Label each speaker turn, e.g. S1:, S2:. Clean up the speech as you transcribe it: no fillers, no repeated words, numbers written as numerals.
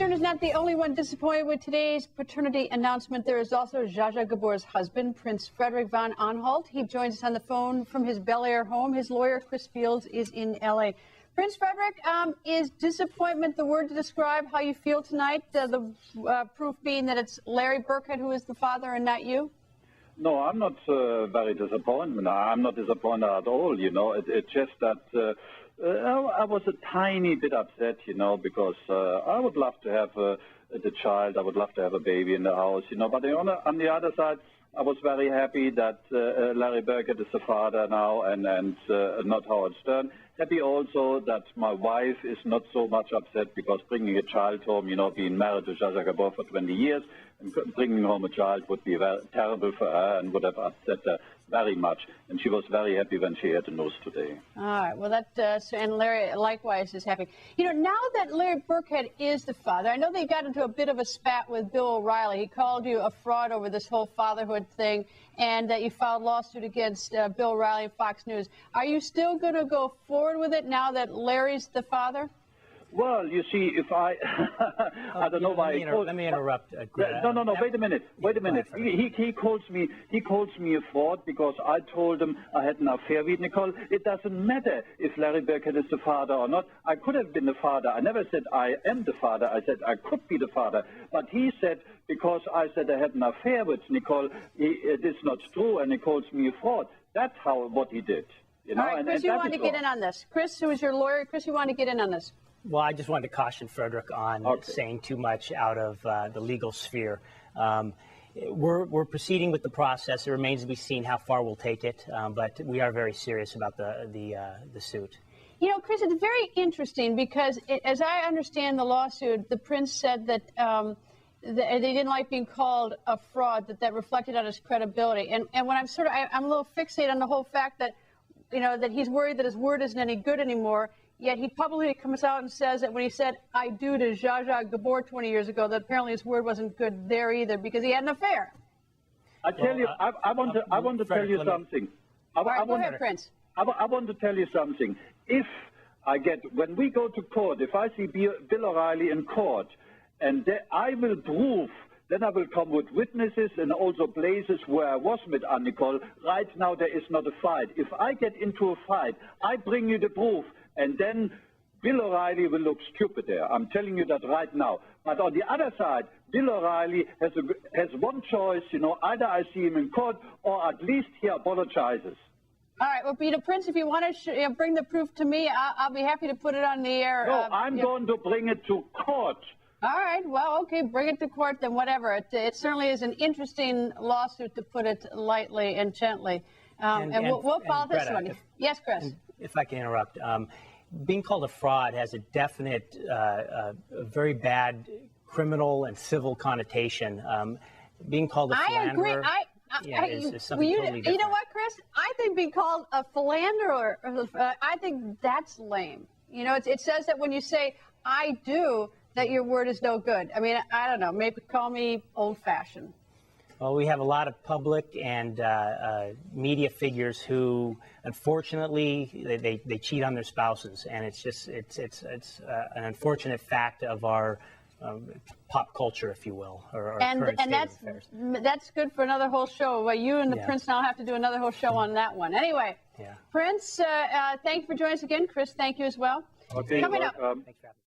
S1: Stern is not the only one disappointed with today's paternity announcement. There is also Zsa Zsa Gabor's husband, Prince Frederick von Anhalt. He joins us on the phone from his Bel Air home. His lawyer, Chris Fields, is in L.A. Prince Frederick, is disappointment the word to describe how you feel tonight? The proof being that it's Larry Burkett who is the father and not you?
S2: No, I'm not very disappointed. I'm not disappointed at all, you know. It's just that I was a tiny bit upset, you know, because I would love to have the child. I would love to have a baby in the house, you know. But on the other side, I was very happy that Larry Burkett is the father now and not Howard Stern. Happy also that my wife is not so much upset because bringing a child home, you know, being married to Zsa Zsa Gabor for 20 years, and bringing home a child would be very terrible for her and would have upset her very much. And she was very happy when she heard the news today.
S1: All right. Well, and Larry likewise is happy. You know, now that Larry Burkett is the father, I know they got into a bit of a spat with Bill O'Reilly. He called you a fraud over this whole fatherhood thing, and that you filed a lawsuit against Bill O'Reilly and Fox News. Are you still going to go forward with it now that Larry's the father?
S2: Well, you see, if I don't know why.
S3: Let me interrupt.
S2: No. Wait a minute. He calls me a fraud because I told him I had an affair with Nicole. It doesn't matter if Larry Burkett is the father or not. I could have been the father. I never said I am the father. I said I could be the father. But he said because I said I had an affair with Nicole, it is not true, and he calls me a fraud. That's what he did. You know.
S1: All right, Chris, you wanted to get in on this. Chris, who is your lawyer? Chris, you wanted to get in on this.
S3: Well, I just wanted to caution Frederick on saying too much out of the legal sphere. We're proceeding with the process. It remains to be seen how far we'll take it, but we are very serious about the suit.
S1: You know, Chris, it's very interesting because, as I understand the lawsuit, the prince said that they didn't like being called a fraud, that reflected on his credibility. And when I'm a little fixated on the whole fact that, you know, that he's worried that his word isn't any good anymore. Yet he publicly comes out and says that when he said, I do to Zsa Zsa Gabor 20 years ago, that apparently his word wasn't good there either because he had an affair.
S2: I tell you, I want to tell you something.
S1: Go ahead, Prince.
S2: I want to tell you something. If when we go to court, if I see Bill O'Reilly in court, and I will prove, then I will come with witnesses and also places where I was with Nicole. Right now, there is not a fight. If I get into a fight, I bring you the proof. And then Bill O'Reilly will look stupid there. I'm telling you that right now. But on the other side, Bill O'Reilly has one choice, you know, either I see him in court or at least he apologizes.
S1: All right. Well, Peter, Prince, if you want to bring the proof to me, I'll be happy to put it on the air.
S2: No, I'm going to bring it to court.
S1: All right. Well, okay, bring it to court then, whatever. It certainly is an interesting lawsuit, to put it lightly and gently. And we'll follow this one. Yes, Chris.
S3: If I can interrupt, being called a fraud has a definite, very bad criminal and civil connotation. Being called a philanderer, is something totally different.
S1: You know what, Chris? I think being called a philanderer, I think that's lame. You know, it says that when you say, I do, that your word is no good. I mean, I don't know, maybe call me old-fashioned.
S3: Well, we have a lot of public and media figures who, unfortunately, they cheat on their spouses, and it's an unfortunate fact of our pop culture, if you will, or current state of affairs.
S1: That's good for another whole show. Well, you and the Prince now have to do another whole show on that one. Anyway, Prince, thank you for joining us again. Chris, thank you as well.
S2: Okay,
S1: Coming up.
S3: Thanks for having me.